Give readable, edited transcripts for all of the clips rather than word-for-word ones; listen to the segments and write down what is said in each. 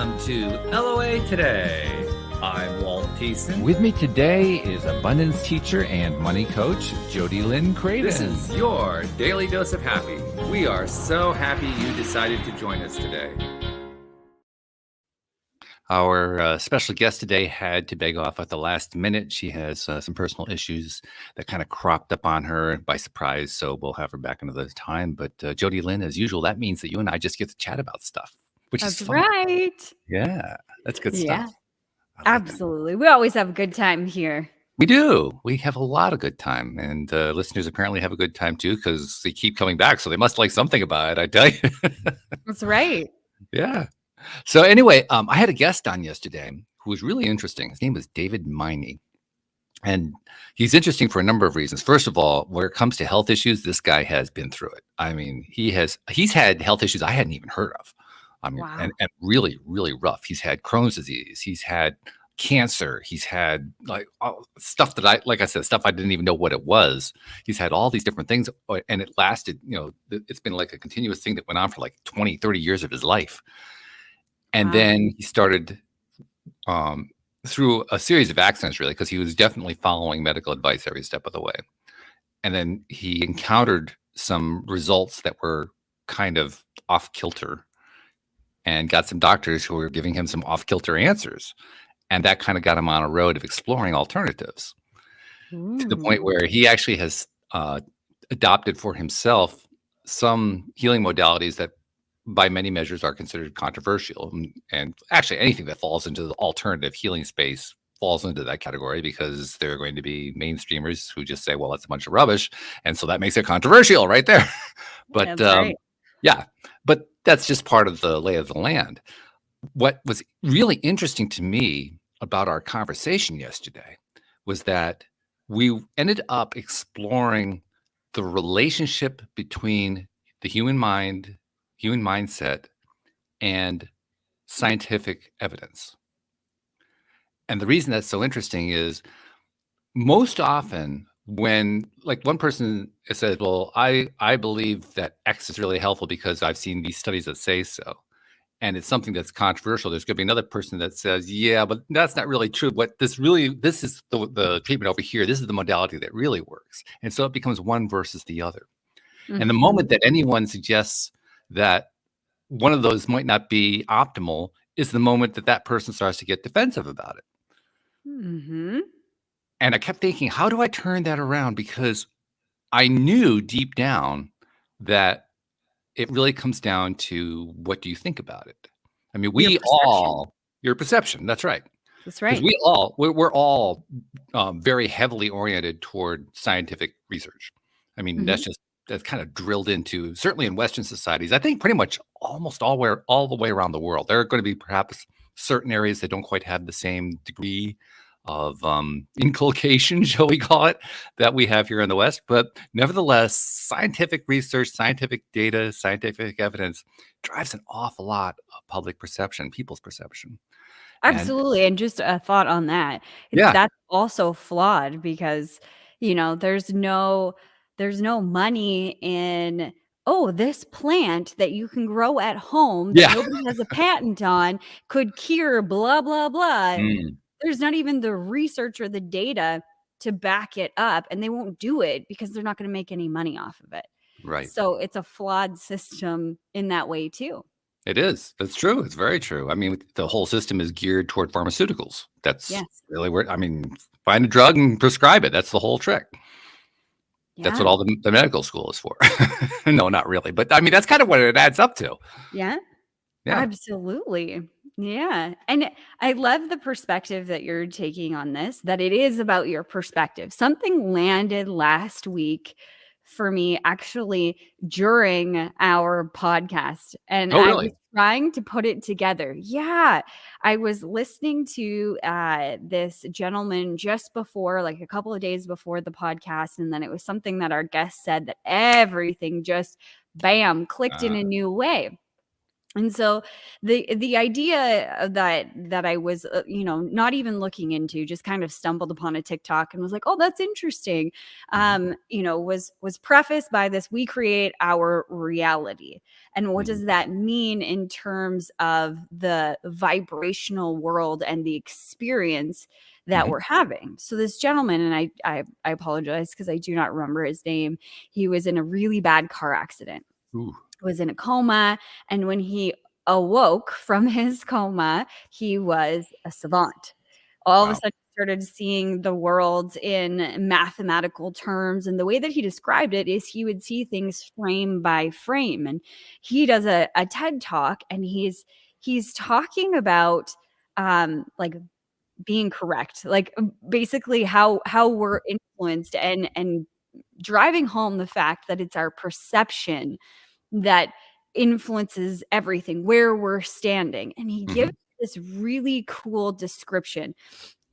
on to LOA Today. I'm Walt. With me today is abundance teacher and money coach, Jodielynn. This is your daily dose of happy. We are so happy you decided to join us today. Our special guest today had to beg off at the last minute. She has some personal issues that kind of cropped up on her by surprise, so we'll have her back another time. But Jodielynn, as usual, that means that you and I just get to chat about stuff, which is fun. Right. Yeah, that's good stuff. Absolutely. We always have a good time here. We do. We have a lot of good time, and listeners apparently have a good time too because they keep coming back. So they must like something about it, I tell you. That's right. Yeah. So anyway, I had a guest on yesterday who was really interesting. His name was David Miney, and he's interesting for a number of reasons. First of all, when it comes to health issues, this guy has been through it. I mean, he's had health issues I hadn't even heard of. I mean, Wow. and really, really rough. He's had Crohn's disease. He's had cancer. He's had stuff that like I said, stuff I didn't even know what it was. He's had all these different things, and it lasted, it's been like a continuous thing that went on for like 20, 30 years of his life. And then he started through a series of accidents, really, because he was definitely following medical advice every step of the way. And then he encountered some results that were kind of off kilter and got some doctors who were giving him some off kilter answers. And that kind of got him on a road of exploring alternatives to the point where he actually has adopted for himself some healing modalities that by many measures are considered controversial. And actually anything that falls into the alternative healing space falls into that category because there are going to be mainstreamers who just say, well, that's a bunch of rubbish. And so that makes it controversial right there. But right. Yeah, but that's just part of the lay of the land. What was really interesting to me about our conversation yesterday was that we ended up exploring the relationship between the human mind, human mindset, and scientific evidence. And the reason that's so interesting is most often when like one person says, well, I believe that X is really helpful because I've seen these studies that say so, and it's something that's controversial, there's going to be another person that says, yeah, but that's not really true. This is the treatment over here. This is the modality that really works. And so it becomes one versus the other. Mm-hmm. And the moment that anyone suggests that one of those might not be optimal is the moment that that person starts to get defensive about it. Mm-hmm. And I kept thinking, how do I turn that around? Because I knew deep down that it really comes down to what do you think about it? I mean, your perception. That's right. That's right. Because we're all very heavily oriented toward scientific research. I mean, that's kind of drilled into, certainly in Western societies, I think pretty much almost all the way around the world. There are going to be perhaps certain areas that don't quite have the same degree of inculcation, shall we call it, that we have here in the West. But nevertheless, scientific research, scientific data, scientific evidence drives an awful lot of public perception, people's perception. Absolutely. And just a thought on that. Yeah. That's also flawed because, there's no money in, this plant that you can grow at home that nobody has a patent on could cure blah, blah, blah. There's not even the research or the data to back it up, and they won't do it because they're not going to make any money off of it. Right. So it's a flawed system in that way too. It is. That's true. It's very true. I mean, the whole system is geared toward pharmaceuticals. That's really where, find a drug and prescribe it. That's the whole trick. Yeah. That's what all the medical school is for. No, not really. But I mean, that's kind of what it adds up to. Yeah. Absolutely. Yeah. And I love the perspective that you're taking on this, that it is about your perspective. Something landed last week for me actually during our podcast. And I was trying to put it together. Yeah. I was listening to this gentleman just before, like a couple of days before the podcast. And then it was something that our guest said that everything just, bam, clicked in a new way. And so the idea that I was, not even looking into, just kind of stumbled upon a TikTok and was like, oh, that's interesting. Was prefaced by this: we create our reality. And what does that mean in terms of the vibrational world and the experience that we're having? So this gentleman, and I apologize because I do not remember his name. He was in a really bad car accident. Ooh. Was in a coma, and when he awoke from his coma, he was a savant. All of a Wow. sudden, he started seeing the world in mathematical terms, and the way that he described it is he would see things frame by frame. And he does a TED talk, and he's talking about like being correct, like basically how we're influenced, and driving home the fact that it's our perception that influences everything, where we're standing. And he gives this really cool description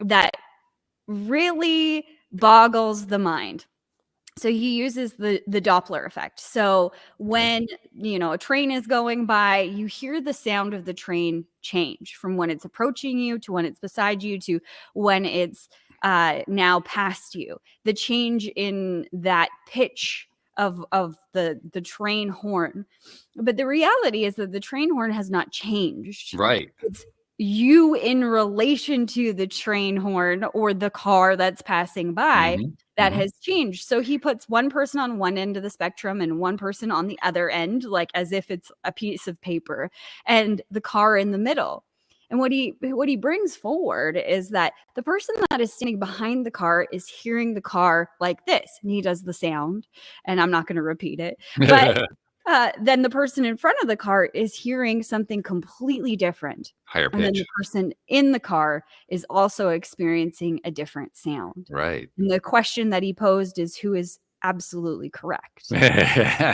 that really boggles the mind. So he uses the Doppler effect. So when, a train is going by, you hear the sound of the train change from when it's approaching you to when it's beside you to when it's now past you. The change in that pitch of the train horn. But the reality is that the train horn has not changed. Right. It's you in relation to the train horn or the car that's passing by that has changed. So he puts one person on one end of the spectrum and one person on the other end, like as if it's a piece of paper, and the car in the middle. And what he brings forward is that the person that is standing behind the car is hearing the car like this, and he does the sound, and I'm not going to repeat it, but then the person in front of the car is hearing something completely different. Higher And then the pitch. person in the car is also experiencing a different sound. Right. And the question that he posed is, who is absolutely correct? Yeah.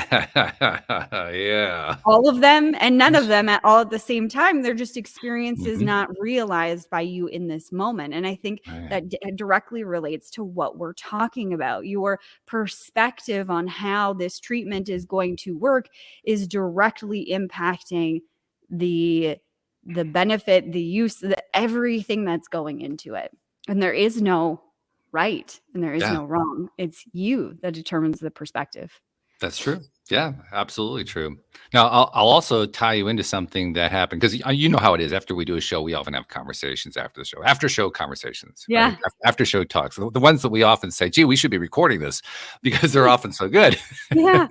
All of them and none of them at all at the same time. They're just experiences not realized by you in this moment. And I think that directly relates to what we're talking about. Your perspective on how this treatment is going to work is directly impacting the benefit, the use, everything that's going into it. And there is no right and there is no wrong. It's you that determines the perspective. That's true. Yeah, absolutely true. Now, I'll also tie you into something that happened because you know how it is. After we do a show, we often have conversations after the show, after show conversations, right? After show talks. The ones that we often say, gee, we should be recording this because they're often so good. Yeah.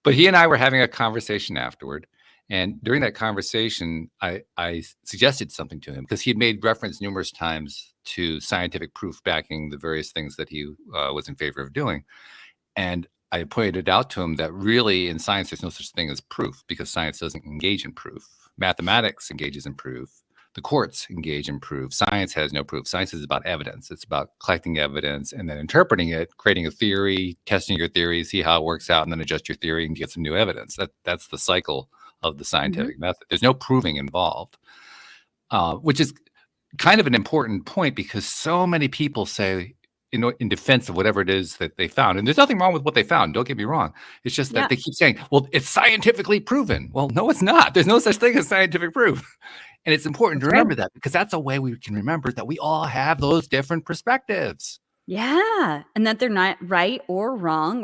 But he and I were having a conversation afterward. And during that conversation, I suggested something to him because he had made reference numerous times to scientific proof backing the various things that he was in favor of doing. And I pointed out to him that really in science, there's no such thing as proof because science doesn't engage in proof. Mathematics engages in proof. The courts engage in proof. Science has no proof. Science is about evidence. It's about collecting evidence and then interpreting it, creating a theory, testing your theory, see how it works out, and then adjust your theory and get some new evidence. That's the cycle of the scientific method. There's no proving involved, which is kind of an important point because so many people say, in defense of whatever it is that they found. And there's nothing wrong with what they found. Don't get me wrong. It's just that they keep saying, well, it's scientifically proven. Well, no, it's not. There's no such thing as scientific proof. And it's important to remember that because that's a way we can remember that we all have those different perspectives. Yeah. And that they're not right or wrong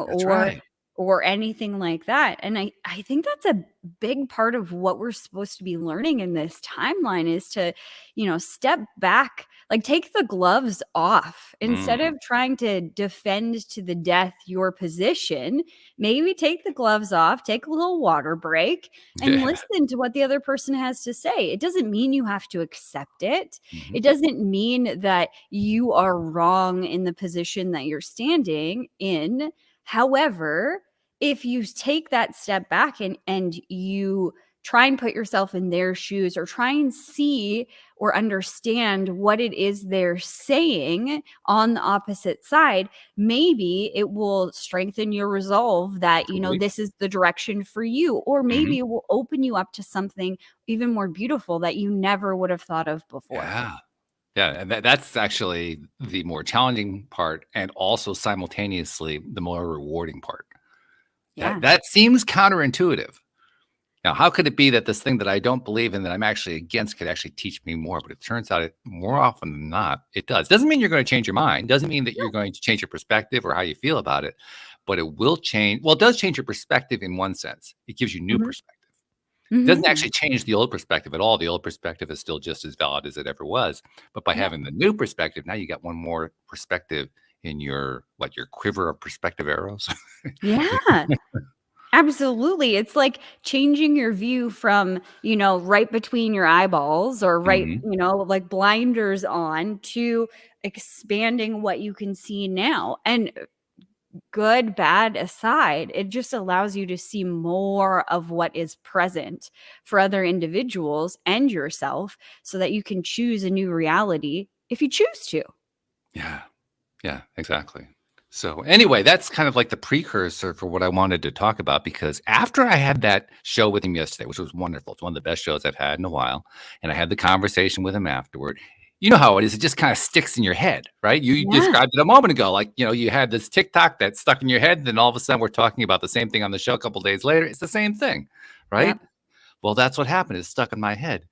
or anything like that. And I think that's a big part of what we're supposed to be learning in this timeline is to, step back, like take the gloves off instead of trying to defend to the death your position. Maybe take the gloves off, take a little water break and listen to what the other person has to say. It doesn't mean you have to accept it. It doesn't mean that you are wrong in the position that you're standing in. However, if you take that step back and you try and put yourself in their shoes or try and see or understand what it is they're saying on the opposite side, maybe it will strengthen your resolve that, this is the direction for you. Or maybe it will open you up to something even more beautiful that you never would have thought of before. Yeah, and that's actually the more challenging part and also simultaneously the more rewarding part. That seems counterintuitive. Now, how could it be that this thing that I don't believe in, that I'm actually against, could actually teach me more? But it turns out, more often than not, it does. Doesn't mean you're going to change your mind. Doesn't mean that you're going to change your perspective or how you feel about it. But it will change. Well, it does change your perspective in one sense. It gives you new Mhm. perspective. It doesn't Mhm. actually change the old perspective at all. The old perspective is still just as valid as it ever was. But by Yeah. having the new perspective, now you got one more perspective in your quiver of perspective arrows. Yeah. Absolutely. It's like changing your view from, right between your eyeballs or right, Mhm. like blinders on to expanding what you can see now. And good, bad aside, it just allows you to see more of what is present for other individuals and yourself so that you can choose a new reality if you choose to. Yeah. Yeah, exactly. So anyway, that's kind of like the precursor for what I wanted to talk about, because after I had that show with him yesterday, which was wonderful, it's one of the best shows I've had in a while, and I had the conversation with him afterward. You know how it is; it just kind of sticks in your head, right? You Yeah. described it a moment ago, like you had this TikTok that stuck in your head, and then all of a sudden we're talking about the same thing on the show a couple days later. It's the same thing, right? Yep. Well, that's what happened. It stuck in my head.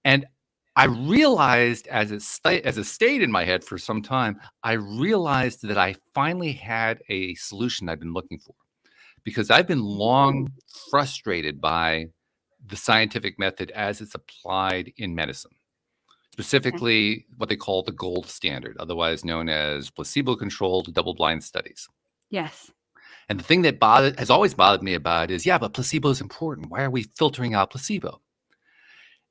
And I realized, as it stayed in my head for some time, I realized that I finally had a solution I've been looking for, because I've been Ooh. long frustrated by the scientific method as it's applied in medicine, Okay. specifically what they call the gold standard, otherwise known as placebo-controlled double-blind studies. Yes. And the thing that has always bothered me about it is, yeah, but placebo is important. Why are we filtering out placebo?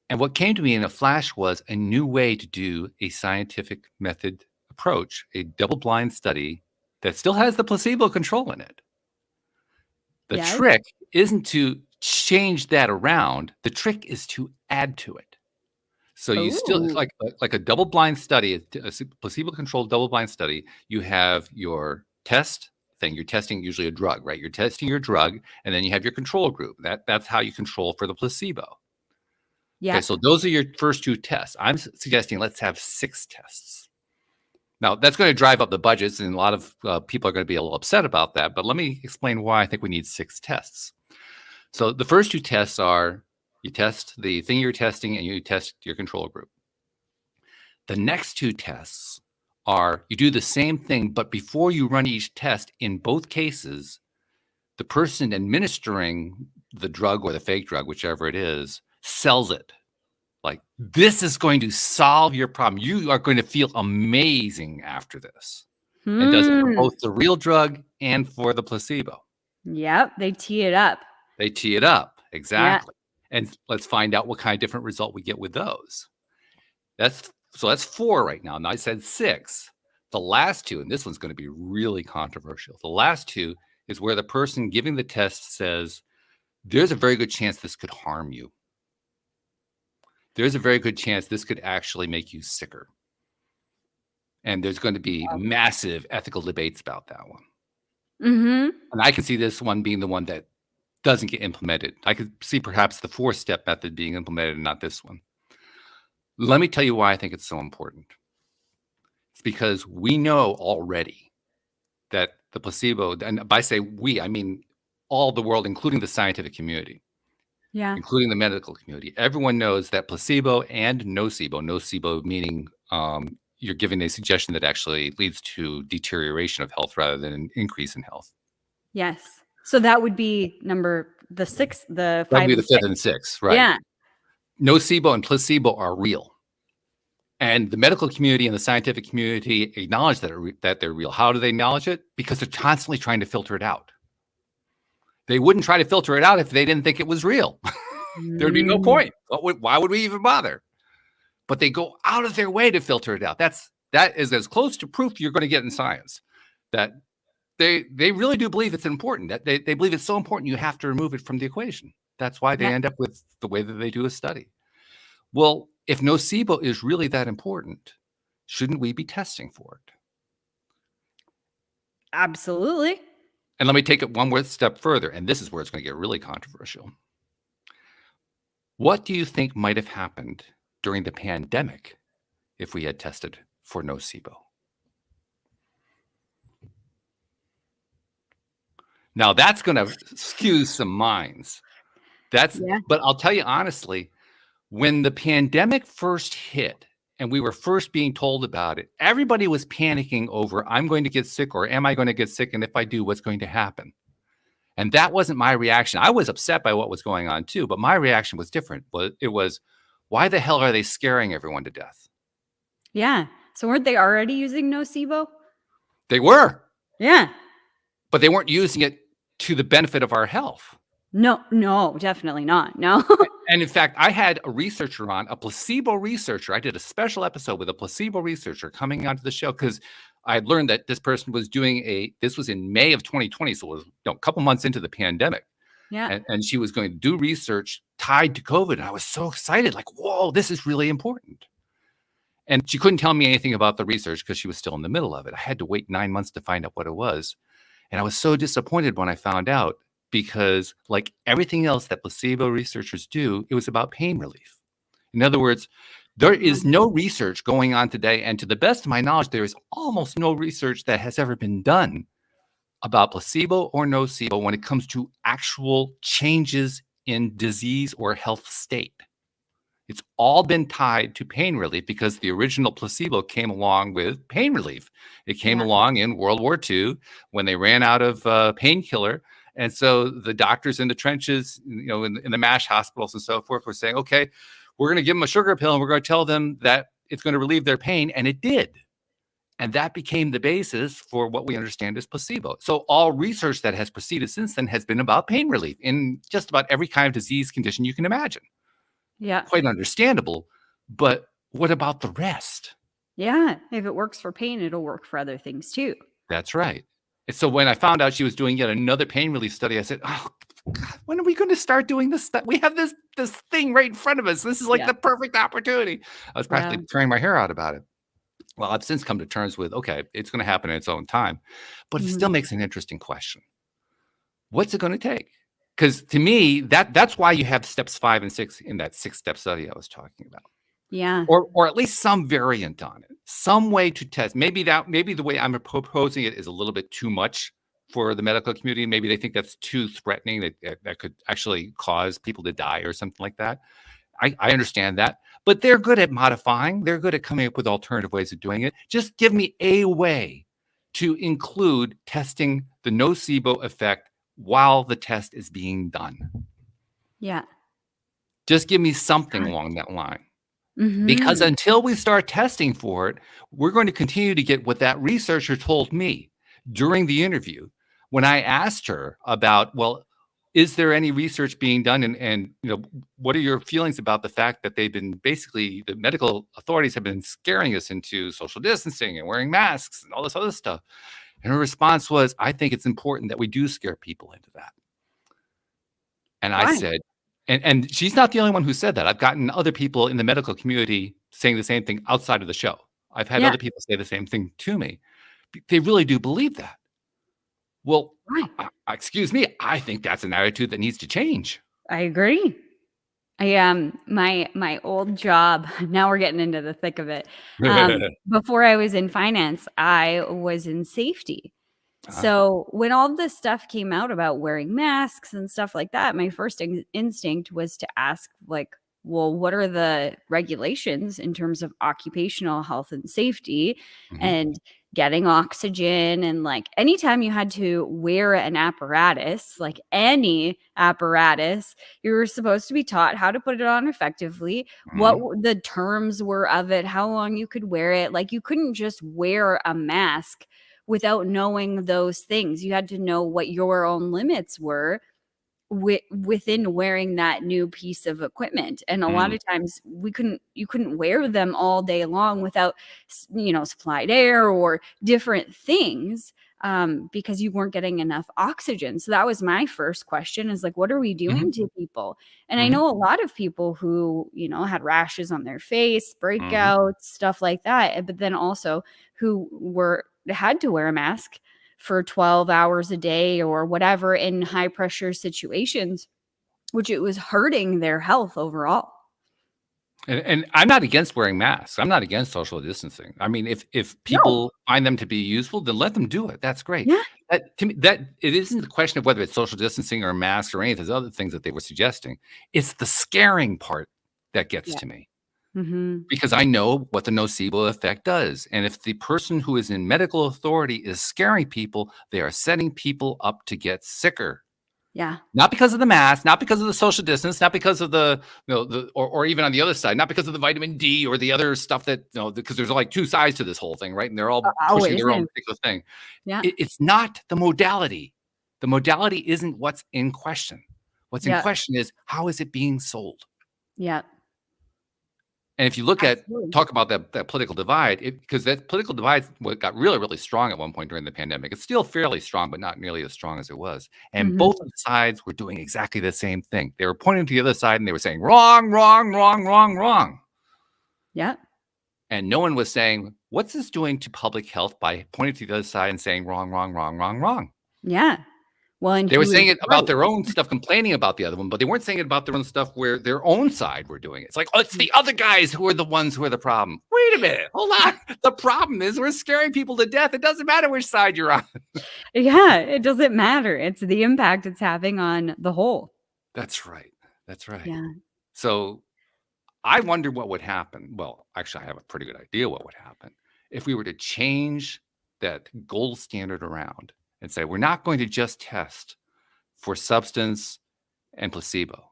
And what came to me in a flash was a new way to do a scientific method approach, a double blind study that still has the placebo control in it. The Yes. trick isn't to change that around, the trick is to add to it. So you still, it's Ooh. like a double blind study, a placebo controlled double blind study. You have your test thing. You're testing usually a drug, right? You're testing your drug, and then you have your control group. That's how you control for the placebo. Okay, Yep. so those are your first two tests. I'm suggesting let's have 6 tests. Now, that's going to drive up the budgets, and a lot of people are going to be a little upset about that. But let me explain why I think we need 6 tests. So the first 2 tests are, you test the thing you're testing and you test your control group. The next 2 tests are, you do the same thing, but before you run each test, in both cases, the person administering the drug or the fake drug, whichever it is, sells it. Like, this is going to solve your problem. You are going to feel amazing after this. And does it for Hmm. both the real drug and for the placebo. Yep. They tee it up. They tee it up. Yeah. Exactly. And let's find out what kind of different result we get with those. That's 4 right now. Now I said 6. The last 2, and this one's going to be really controversial. The last 2 is where the person giving the test says, there's a very good chance this could harm you. There's a very good chance this could actually make you sicker. And there's going to be massive ethical debates about that one. Mm-hmm. And I can see this one being the one that doesn't get implemented. I could see perhaps the 4-step method being implemented and not this one. Let me tell you why I think it's so important. It's because we know already that the placebo, and by say we, I mean all the world, including the scientific community, Yeah. including the medical community. Everyone knows that placebo and nocebo meaning you're giving a suggestion that actually leads to deterioration of health rather than an increase in health. Yes. So that would be the 6, the That would 5 be and the 5th 6. and 6th, right? Yeah. Nocebo and placebo are real. And the medical community and the scientific community acknowledge that they're real. How do they acknowledge it? Because they're constantly trying to filter it out. They wouldn't try to filter it out if they didn't think it was real. There'd be no Mm. point. Why would we even bother? But they go out of their way to filter it out. That is as close to proof you're going to get in science, that they really do believe it's important, that they believe it's so important you have to remove it from the equation. That's why they Yeah. end up with the way that they do a study. Well, if nocebo is really that important, shouldn't we be testing for it? Absolutely. And let me take it one more step further, and this is where it's going to get really controversial. What do you think might have happened during the pandemic if we had tested for nocebo? Now, that's going to skew some minds. Yeah. But I'll tell you honestly, when the pandemic first hit and we were first being told about it, everybody was panicking over, I'm going to get sick, or am I going to get sick? And if I do, what's going to happen? And that wasn't my reaction. I was upset by what was going on too, but my reaction was different. It was, why the hell are they scaring everyone to death? Yeah. So weren't they already using nocebo? They were. Yeah. But they weren't using it to the benefit of our health. No, definitely not. No. And in fact, I had a researcher on, a placebo researcher. I did a special episode with a placebo researcher coming onto the show because I had learned that this person was this was in May of 2020. So it was a couple months into the pandemic. Yeah. And she was going to do research tied to COVID. And I was so excited, like, whoa, this is really important. And she couldn't tell me anything about the research because she was still in the middle of it. I had to wait 9 months to find out what it was. And I was so disappointed when I found out, because like everything else that placebo researchers do, it was about pain relief. In other words, there is no research going on today. And to the best of my knowledge, there is almost no research that has ever been done about placebo or nocebo when it comes to actual changes in disease or health state. It's all been tied to pain relief because the original placebo came along with pain relief. It came along in World War II when they ran out of painkiller. And so the doctors in the trenches, in the MASH hospitals and so forth were saying, okay, we're going to give them a sugar pill and we're going to tell them that it's going to relieve their pain. And it did. And that became the basis for what we understand as placebo. So all research that has proceeded since then has been about pain relief in just about every kind of disease condition you can imagine. Yeah. Quite understandable. But what about the rest? Yeah. If it works for pain, it'll work for other things too. That's right. And so when I found out she was doing yet another pain relief study, I said, oh, God, when are we going to start doing this stuff? We have this thing right in front of us. This is like the perfect opportunity. I was practically tearing my hair out about it. Well, I've since come to terms with, okay, it's going to happen in its own time. But it still makes an interesting question. What's it going to take? Because to me, that's why you have steps 5 and 6 in that 6-step study I was talking about. Yeah. Or at least some variant on it, some way to test. Maybe the way I'm proposing it is a little bit too much for the medical community. Maybe they think that's too threatening, that could actually cause people to die or something like that. I understand that, but they're good at modifying. They're good at coming up with alternative ways of doing it. Just give me a way to include testing the nocebo effect while the test is being done. Yeah. Just give me something along that line. Because until we start testing for it, we're going to continue to get what that researcher told me during the interview when I asked her about, well, is there any research being done? And what are your feelings about the fact that the medical authorities have been scaring us into social distancing and wearing masks and all this other stuff? And her response was, I think it's important that we do scare people into that. And I said, and she's not the only one who said that. I've gotten other people in the medical community saying the same thing outside of the show. I've had other people say the same thing to me. They really do believe that. Well, excuse me, I think that's an attitude that needs to change. I agree. My old job, now we're getting into the thick of it. Before I was in finance, I was in safety. So when all this stuff came out about wearing masks and stuff like that, my first instinct was to ask, like, well, what are the regulations in terms of occupational health and safety and getting oxygen? And like anytime you had to wear an apparatus, like any apparatus, you were supposed to be taught how to put it on effectively, what the terms were of it, how long you could wear it. Like you couldn't just wear a mask without knowing those things. You had to know what your own limits were within wearing that new piece of equipment. And a lot of times you couldn't wear them all day long without, supplied air or different things, because you weren't getting enough oxygen. So that was my first question, is like, what are we doing to people? And I know a lot of people who, had rashes on their face, breakouts, stuff like that. But then also who had to wear a mask for 12 hours a day or whatever in high pressure situations, which it was hurting their health overall. And I'm not against wearing masks. I'm not against social distancing. I mean, if No. people find them to be useful, then let them do it. That's great. Yeah. To me, that it isn't the question of whether it's social distancing or masks or any of those other things that they were suggesting. It's the scaring part that gets Yeah. to me. Mhm. Because I know what the nocebo effect does. And if the person who is in medical authority is scaring people, they are setting people up to get sicker. Yeah. Not because of the mask, not because of the social distance, not because of or even on the other side, not because of the vitamin D or the other stuff that, because there's like two sides to this whole thing, right? And they're all pushing Always their own is. particular thing. Yeah. It's not the modality. The modality isn't what's in question. What's in Yeah. question is, how is it being sold? Yeah. And if you look at Absolutely. talk about that political divide, because that political divide got really, really strong at one point during the pandemic. It's still fairly strong, but not nearly as strong as it was. And Mhm. both of the sides were doing exactly the same thing. They were pointing to the other side and they were saying, wrong, wrong, wrong, wrong, wrong. Yeah. And no one was saying, what's this doing to public health by pointing to the other side and saying, wrong, wrong, wrong, wrong, wrong? Yeah. Well, and They were he was saying it about right. their own stuff, complaining about the other one, but they weren't saying it about their own stuff where their own side were doing it. It's like, oh, it's the other guys who are the ones who are the problem. Wait a minute. Hold on. The problem is we're scaring people to death. It doesn't matter which side you're on. Yeah, it doesn't matter. It's the impact it's having on the whole. That's right. That's right. Yeah. So I wonder what would happen. Well, actually, I have a pretty good idea what would happen if we were to change that gold standard around and say, we're not going to just test for substance and placebo.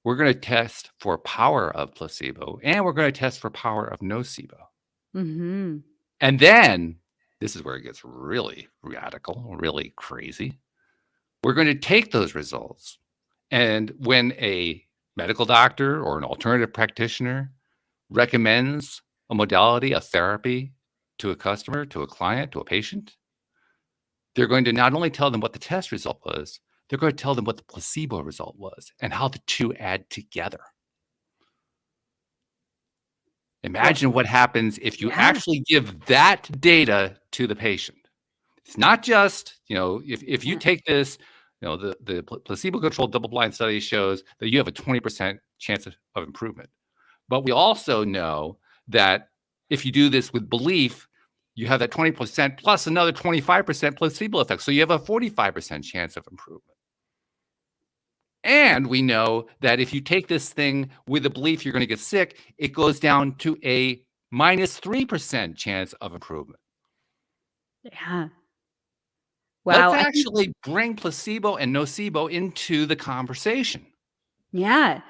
We're going to test for power of placebo, and we're going to test for power of nocebo. Mhm. And then, this is where it gets really radical, really crazy. We're going to take those results, and when a medical doctor or an alternative practitioner recommends a modality, a therapy to a customer, to a client, to a patient, they're going to not only tell them what the test result was, they're going to tell them what the placebo result was and how the two add together. Imagine what happens if you Yeah. actually give that data to the patient. It's not just, if you Yeah. take this, the placebo-controlled double-blind study shows that you have a 20% chance of improvement. But we also know that if you do this with belief, you have that 20% plus another 25% placebo effect. So you have a 45% chance of improvement. And we know that if you take this thing with the belief you're going to get sick, it goes down to a minus 3% chance of improvement. Yeah. Let's Wow. actually bring placebo and nocebo into the conversation. Yeah.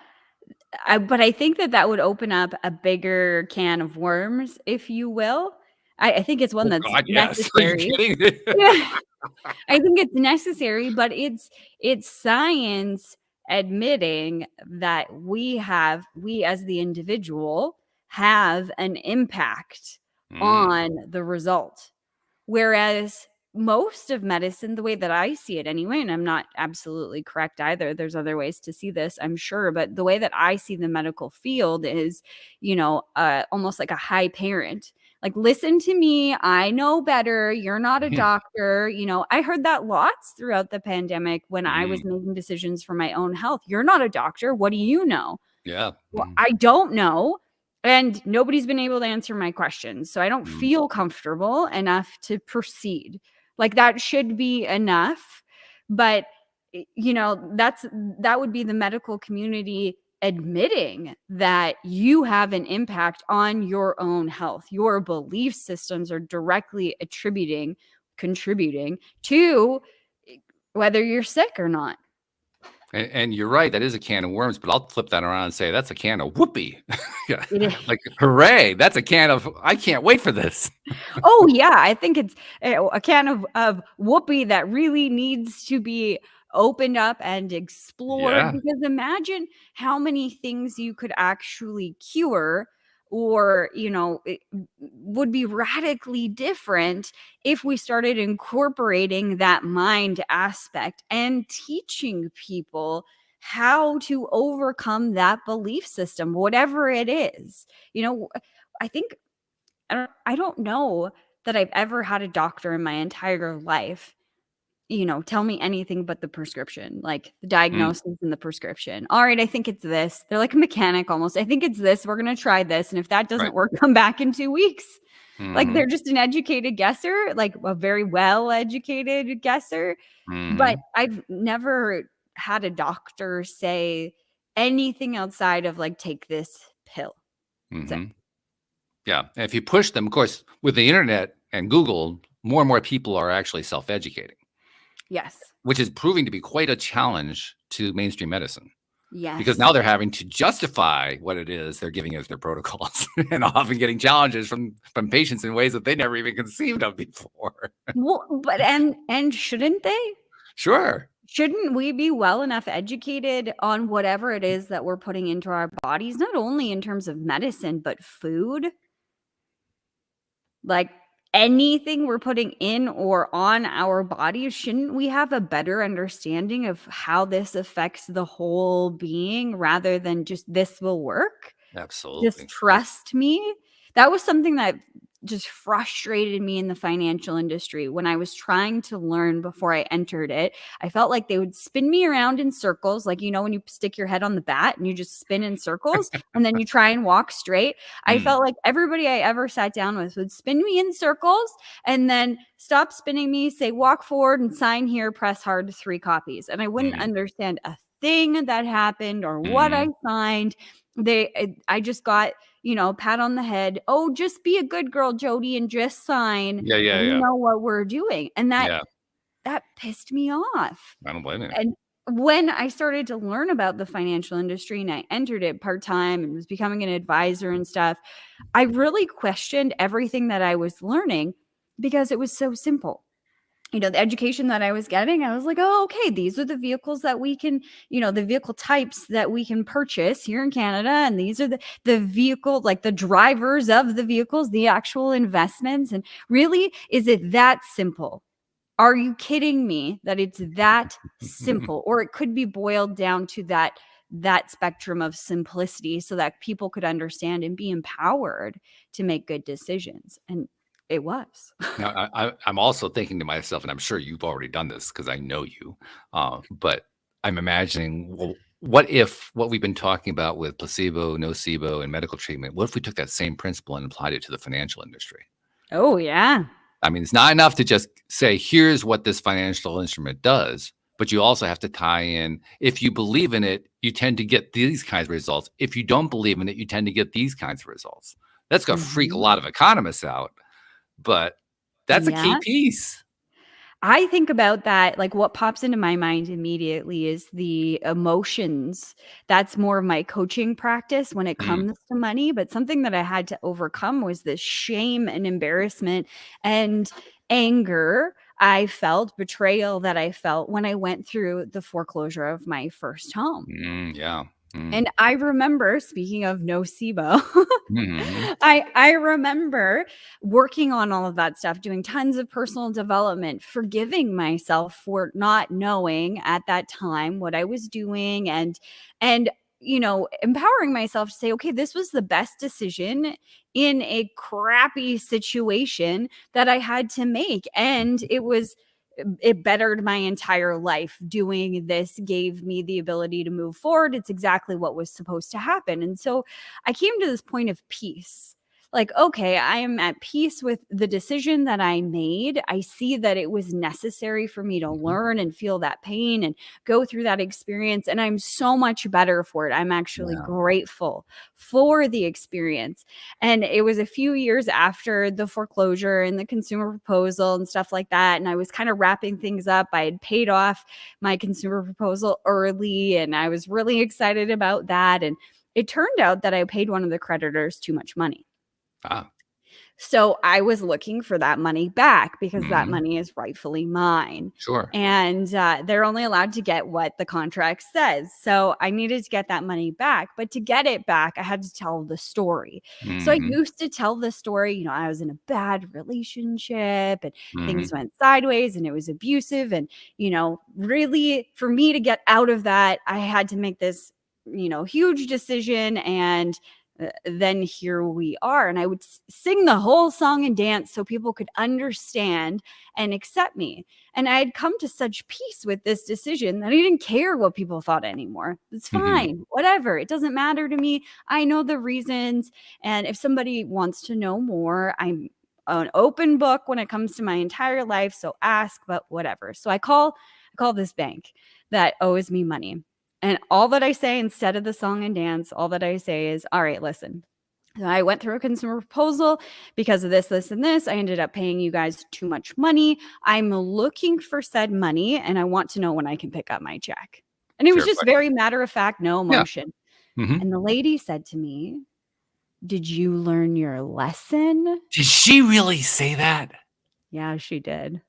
But I think that would open up a bigger can of worms, if you will. I think it's one Oh that's God, yes. Are you necessary. kidding? Yeah. I think it's necessary, but it's science admitting that we as the individual have an impact Mm, on the result. Whereas most of medicine, the way that I see it anyway, and I'm not absolutely correct either. There's other ways to see this, I'm sure, but the way that I see the medical field is, almost like a high parent. Like, listen to me. I know better. You're not a doctor. I heard that lots throughout the pandemic when I was mm, making decisions for my own health. You're not a doctor. What do you know? yeah. Well, I don't know. And nobody's been able to answer my questions. So I don't Mm. feel comfortable enough to proceed. Like, that should be enough. But, that would be the medical community admitting that you have an impact on your own health. Your belief systems are directly contributing to whether you're sick or not. And you're right, that is a can of worms, but I'll flip that around and say that's a can of whoopee. Yeah. It is. Like, hooray, that's a can of, I can't wait for this. Oh, yeah, I think it's a can of whoopee that really needs to be opened up and explored, Yeah. because imagine how many things you could actually cure, or, it would be radically different if we started incorporating that mind aspect and teaching people how to overcome that belief system, whatever it is. I think I don't know that I've ever had a doctor in my entire life, tell me anything but the prescription, like the Mm. diagnosis and the prescription. All right, I think it's this. They're like a mechanic almost. I think it's this. We're going to try this. And if that doesn't Right. work, come back in 2 weeks. Like Mhm. they're just an educated guesser, like a very well-educated guesser. But Mhm. I've never had a doctor say anything outside of like, take this pill. That's it. Mhm. Yeah, and if you push them, of course, with the internet and Google, more and more people are actually self-educating, Yes. which is proving to be quite a challenge to mainstream medicine because Yes. now they're having to justify what it is they're giving as their protocols and often getting challenges from patients in ways that they never even conceived of before. Well, but and shouldn't they? Sure. Shouldn't we be well enough educated on whatever it is that we're putting into our bodies, not only in terms of medicine, but food? Like anything we're putting in or on our bodies, shouldn't we have a better understanding of how this affects the whole being rather than just this will work? Just Absolutely. trust me. That was something that just frustrated me in the financial industry when I was trying to learn before I entered it. I felt like they would spin me around in circles, like, when you stick your head on the bat and you just spin in circles and then you try and walk straight. I Mm. felt like everybody I ever sat down with would spin me in circles and then stop spinning me, say, walk forward and sign here, press hard, 3 copies. And I wouldn't Mhm. understand a thing that happened or what I Mhm. signed. I just got, pat on the head. Oh, just be a good girl, Jody, and just sign. Yeah, yeah, We yeah. know what we're doing. And that Yeah, that pissed me off. I don't blame you. And when I started to learn about the financial industry and I entered it part-time and was becoming an advisor and stuff, I really questioned everything that I was learning because it was so simple. The education that I was getting, I was like, oh, okay, these are the vehicles that we can, the vehicle types that we can purchase here in Canada. And these are the vehicle, like the drivers of the vehicles, the actual investments. And really, is it that simple? Are you kidding me that it's that simple? Or it could be boiled down to that spectrum of simplicity so that people could understand and be empowered to make good decisions. And it was. Now, I'm also thinking to myself, and I'm sure you've already done this because I know you, but I'm imagining, well, what if what we've been talking about with placebo, nocebo, and medical treatment, what if we took that same principle and applied it to the financial industry? Oh, yeah. I mean, it's not enough to just say, here's what this financial instrument does, but you also have to tie in, if you believe in it, you tend to get these kinds of results. If you don't believe in it, you tend to get these kinds of results. That's going to freak a Mhm. lot of economists out, but that's a key Yeah. piece. I think about that, like, what pops into my mind immediately is the emotions. That's more of my coaching practice when it Mm. comes to money, but something that I had to overcome was this shame and embarrassment and anger I felt, betrayal that I felt when I went through the foreclosure of my first home. Yeah. Mm. And I remember, speaking of nocebo, Mhm. I remember working on all of that stuff, doing tons of personal development, forgiving myself for not knowing at that time what I was doing and empowering myself to say, okay, this was the best decision in a crappy situation that I had to make. And it bettered my entire life. Doing this gave me the ability to move forward. It's exactly what was supposed to happen. And so I came to this point of peace. Like, okay, I am at peace with the decision that I made. I see that it was necessary for me to Mhm. learn and feel that pain and go through that experience. And I'm so much better for it. I'm actually Yeah. grateful for the experience. And it was a few years after the foreclosure and the consumer proposal and stuff like that. And I was kind of wrapping things up. I had paid off my consumer proposal early and I was really excited about that. And it turned out that I paid one of the creditors too much money. Ah. So I was looking for that money back because that Mhm. money is rightfully mine. Sure. And they're only allowed to get what the contract says. So I needed to get that money back. But to get it back, I had to tell the story. So I Mhm. used to tell the story. I was in a bad relationship and things Mhm. went sideways and it was abusive. And, really for me to get out of that, I had to make this, huge decision and then here we are. And I would sing the whole song and dance so people could understand and accept me. And I had come to such peace with this decision that I didn't care what people thought anymore. It's fine, whatever. It doesn't matter to me. I know the reasons. And if somebody wants to know more, I'm an open book when it comes to my entire life. So ask, but whatever. So I call this bank that owes me money. And all that I say instead of the song and dance, all that I say is, all right, listen, I went through a consumer proposal because of this, this, and this. I ended up paying you guys too much money. I'm looking for said money, and I want to know when I can pick up my check. And it was just very matter of fact, no emotion. Yeah. And the lady said to me, did you learn your lesson? Did she really say that? Yeah, she did.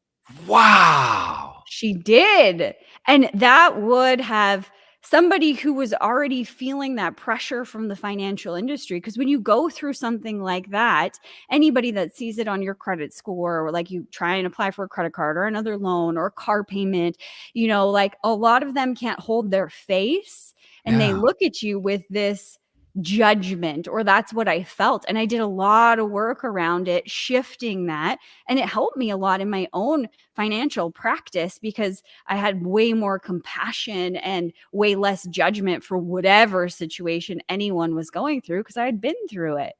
Wow. She did. And that would have somebody who was already feeling that pressure from the financial industry. Because when you go through something like that, anybody that sees it on your credit score, or like you try and apply for a credit card or another loan or car payment, like a lot of them can't hold their face and they look at you with this judgment, or that's what I felt. And I did a lot of work around it, shifting that. And it helped me a lot in my own financial practice because I had way more compassion and way less judgment for whatever situation anyone was going through because I had been through it.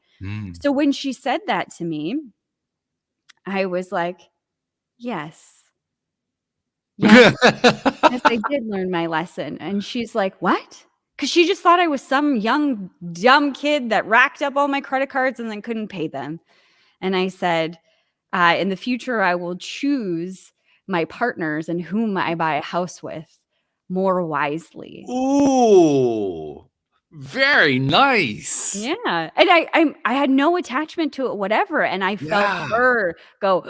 So when she said that to me, I was like, yes. Yes, I did learn my lesson. And she's like, what? Because she just thought I was some young, dumb kid that racked up all my credit cards and then couldn't pay them. And I said, in the future, I will choose my partners and whom I buy a house with more wisely. Ooh, very nice. Yeah. And I had no attachment to it, whatever. And I felt her go,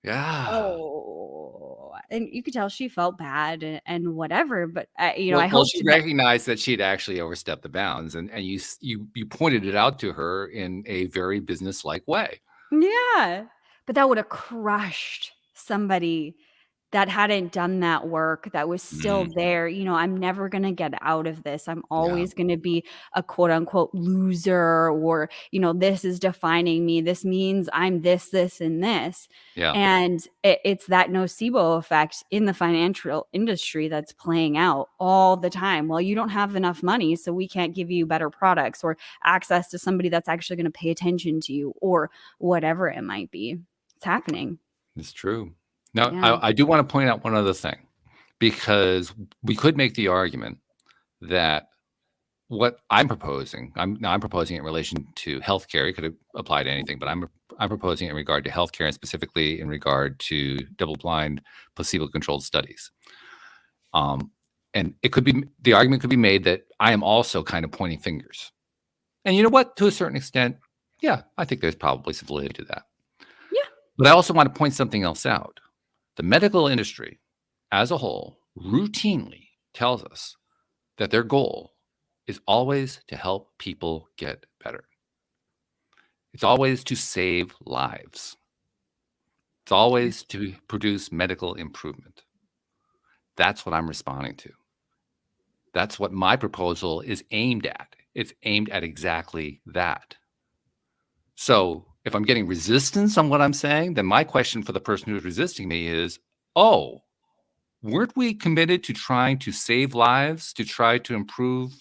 yeah. Oh, and you could tell she felt bad and whatever, but I Well, hope she recognized that she'd actually overstepped the bounds, and you pointed it out to her in a very business-like way. Yeah, but that would have crushed somebody that hadn't done that work, that was still there. I'm never going to get out of this. I'm always going to be a quote unquote loser, or, this is defining me. This means I'm this, this, and this. Yeah. And it's that nocebo effect in the financial industry that's playing out all the time. Well, you don't have enough money, so we can't give you better products or access to somebody that's actually going to pay attention to you, or whatever it might be. It's happening. It's true. Now, I do want to point out one other thing, because we could make the argument that what I'm proposing, I'm proposing it in relation to healthcare. It could apply to anything, but I'm proposing it in regard to healthcare, and specifically in regard to double-blind, placebo-controlled studies. And the argument could be made that I am also kind of pointing fingers. And you know what? To a certain extent, yeah, I think there's probably some validity to that. Yeah. But I also want to point something else out. The medical industry as a whole routinely tells us that their goal is always to help people get better. It's always to save lives. It's always to produce medical improvement. That's what I'm responding to. That's what my proposal is aimed at. It's aimed at exactly that. So if I'm getting resistance on what I'm saying, then my question for the person who's resisting me is, oh, weren't we committed to trying to save lives, to try to improve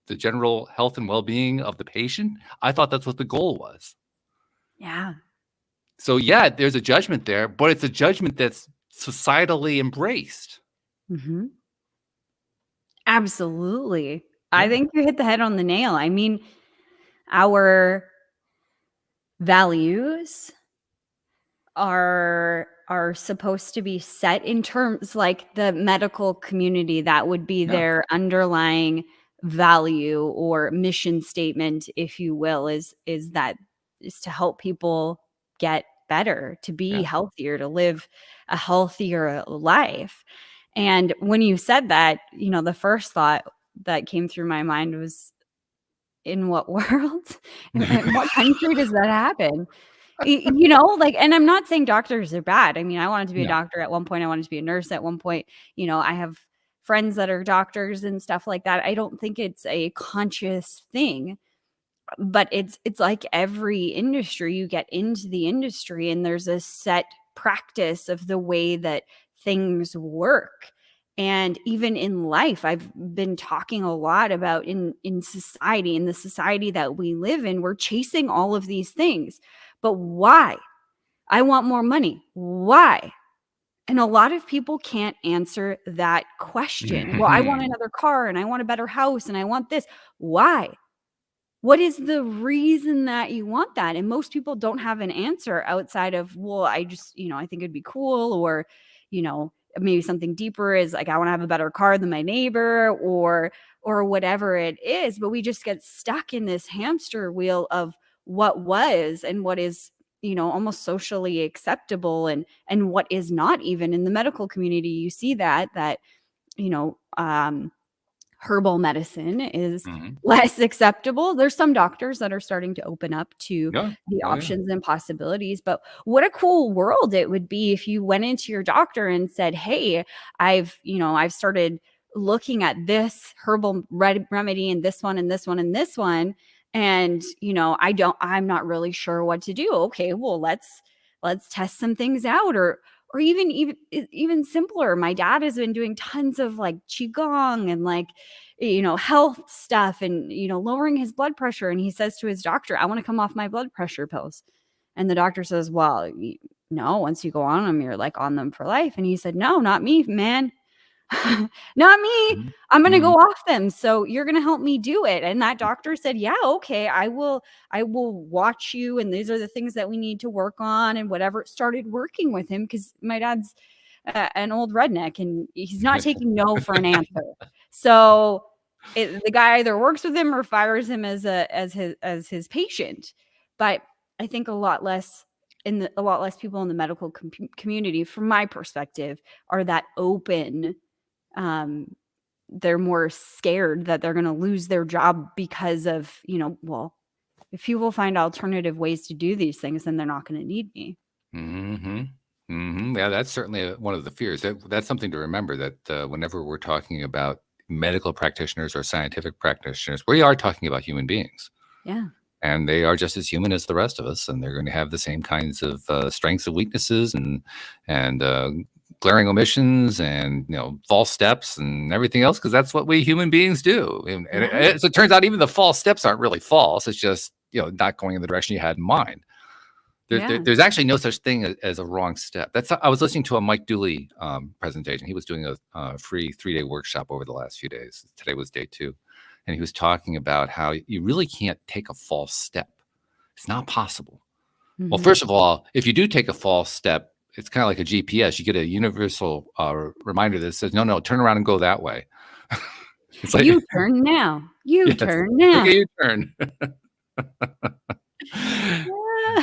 the general health and well-being of the patient? I thought that's what the goal was. Yeah. So yeah, there's a judgment there, but it's a judgment that's societally embraced. Absolutely. Yeah. I think you hit the head on the nail. I mean, our values are supposed to be set in terms like the medical community. That would be their underlying value or mission statement, if you will, is to help people get better, to be healthier, to live a healthier life. And when you said that, the first thought that came through my mind was, in what world? In what country does that happen? And I'm not saying doctors are bad. I mean, I wanted to be a doctor at one point. I wanted to be a nurse at one point. I have friends that are doctors and stuff like that. I don't think it's a conscious thing, but it's like every industry. You get into the industry and there's a set practice of the way that things work. And even in life, I've been talking a lot about in society, in the society that we live in, we're chasing all of these things. But why? I want more money. Why? And a lot of people can't answer that question. Well, I want another car and I want a better house and I want this. Why? What is the reason that you want that? And most people don't have an answer outside of, well, I just, I think it'd be cool, or, maybe something deeper is like, I want to have a better car than my neighbor, or whatever it is. But we just get stuck in this hamster wheel of what was and what is, almost socially acceptable and what is not. Even in the medical community, you see that, herbal medicine is less acceptable. There's some doctors that are starting to open up to the options and possibilities. But what a cool world it would be if you went into your doctor and said, hey, I've started looking at this herbal remedy and this one and this one and this one. And, I'm not really sure what to do. Okay, well, let's test some things out, or even simpler. My dad has been doing tons of like qigong and like, health stuff and, lowering his blood pressure. And he says to his doctor, I want to come off my blood pressure pills. And the doctor says, well, no, once you go on them, you're like on them for life. And he said, no, not me, man. Not me. I'm going to go off them. So you're going to help me do it. And that doctor said, yeah, okay, I will watch you. And these are the things that we need to work on and whatever. Started working with him because my dad's an old redneck and he's not taking no for an answer. So the guy either works with him or fires him as his patient. But I think a lot less people in the medical community, from my perspective, are that open. They're more scared that they're going to lose their job because of, well, if people find alternative ways to do these things, then they're not going to need me. Yeah, that's certainly one of the fears. That's something to remember, that whenever we're talking about medical practitioners or scientific practitioners, we are talking about human beings. Yeah. And they are just as human as the rest of us, and they're going to have the same kinds of strengths and weaknesses, and glaring omissions, and false steps and everything else, because that's what we human beings do. And it turns out even the false steps aren't really false. It's just not going in the direction you had in mind. There's actually no such thing as a wrong step. I was listening to a Mike Dooley presentation. He was doing a free 3-day workshop over the last few days. Today was day 2. And he was talking about how you really can't take a false step. It's not possible. Well, first of all, if you do take a false step, it's kind of like a GPS. You get a universal reminder that says, no, turn around and go that way. It's like, you turn now. Turn now. Okay, you turn. But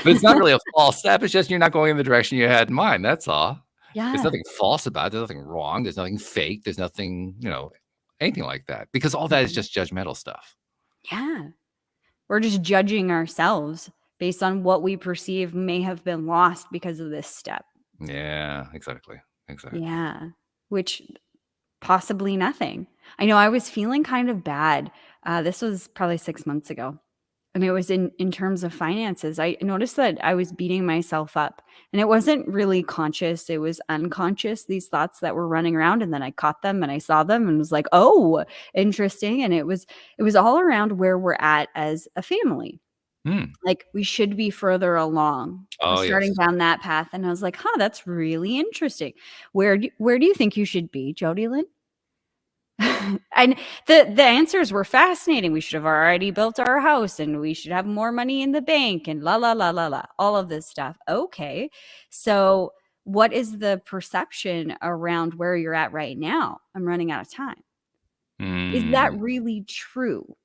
it's not really a false step. It's just you're not going in the direction you had in mind. That's all. Yeah. There's nothing false about it. There's nothing wrong. There's nothing fake. There's nothing, anything like that. Because all that is just judgmental stuff. Yeah. We're just judging ourselves based on what we perceive may have been lost because of this step. Yeah, exactly. Yeah. Which possibly nothing. I know I was feeling kind of bad. This was probably 6 months ago. And it was in terms of finances. I noticed that I was beating myself up, and it wasn't really conscious. It was unconscious, these thoughts that were running around. And then I caught them and I saw them and was like, oh, interesting. And it was all around where we're at as a family. Like we should be further along. Starting down that path. And I was like, that's really interesting. Where do you think you should be, Jodielynn? And the answers were fascinating. We should have already built our house, and we should have more money in the bank, and la la la la la, all of this stuff. Okay, so what is the perception around where you're at right now? I'm running out of time. Is that really true?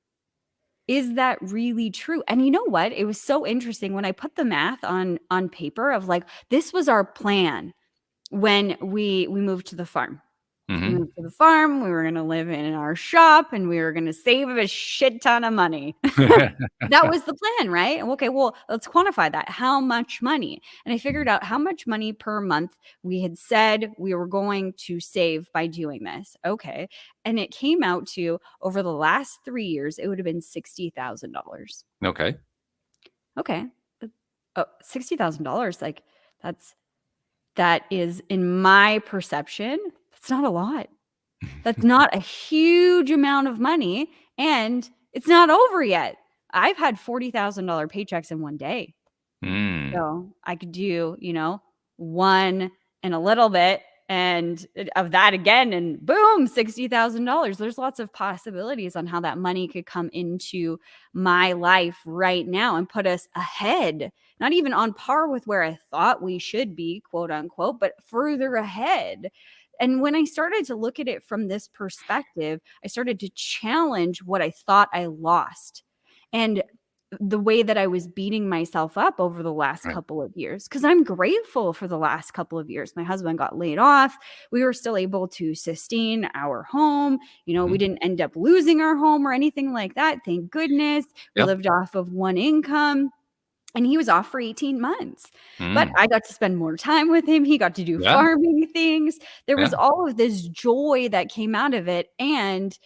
Is that really true? And you know what? It was so interesting when I put the math on paper of like, this was our plan when we moved to the farm. We moved to the the farm. We were going to live in our shop and we were going to save a shit ton of money. That was the plan, right? Okay, well, let's quantify that. How much money? And I figured out how much money per month we had said we were going to save by doing this. Okay. And it came out to, over the last 3 years, it would have been $60,000. Okay. Okay. Oh, $60,000. Like that is, in my perception, that's not a lot. That's not a huge amount of money. And it's not over yet. I've had $40,000 paychecks in one day. So I could do, one and a little bit and of that again, and boom, $60,000. There's lots of possibilities on how that money could come into my life right now and put us ahead, not even on par with where I thought we should be, quote unquote, but further ahead. And when I started to look at it from this perspective, I started to challenge what I thought I lost. And the way that I was beating myself up over the last couple of years, because I'm grateful for the last couple of years. My husband got laid off. We were still able to sustain our home. We didn't end up losing our home or anything like that. Thank goodness. We lived off of one income. And he was off for 18 months. But I got to spend more time with him. He got to do farming things. There was all of this joy that came out of it. And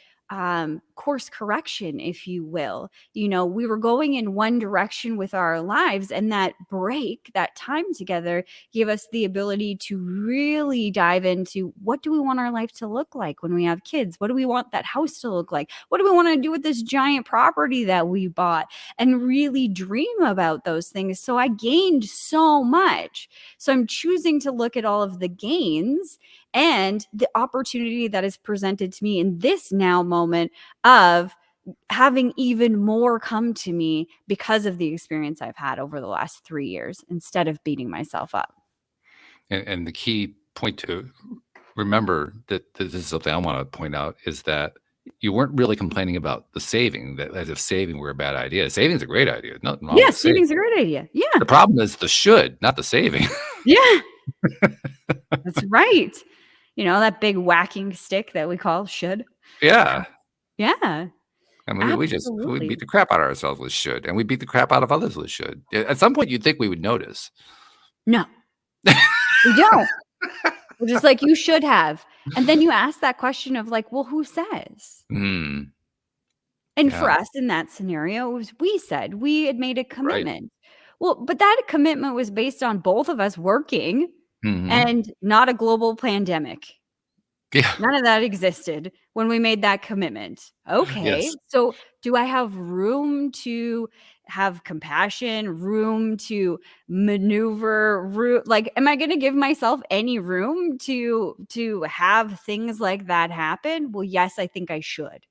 course correction, if you will. We were going in one direction with our lives, and that break, that time together, gave us the ability to really dive into, what do we want our life to look like when we have kids? What do we want that house to look like? What do we want to do with this giant property that we bought? And really dream about those things. So I gained so much. So I'm choosing to look at all of the gains and the opportunity that is presented to me in this now moment of having even more come to me because of the experience I've had over the last 3 years, instead of beating myself up. And the key point to remember, that this is something I want to point out, is that you weren't really complaining about the saving, that as if saving were a bad idea. Saving's a great idea. Nothing wrong with saving's a great idea. Yeah. The problem is the should, not the saving. Yeah. That's right. That big whacking stick that we call should. Yeah. Yeah. I mean, we beat the crap out of ourselves with should, and we beat the crap out of others with should. At some point, you'd think we would notice. No, we don't. We're just like, you should have. And then you ask that question of like, well, who says? And for us in that scenario, it was we said. We had made a commitment. Right. Well, but that commitment was based on both of us working and not a global pandemic. Yeah. None of that existed when we made that commitment. Okay. Yes. So do I have room to have compassion, room to maneuver, am I going to give myself any room to have things like that happen? Well, yes, I think I should.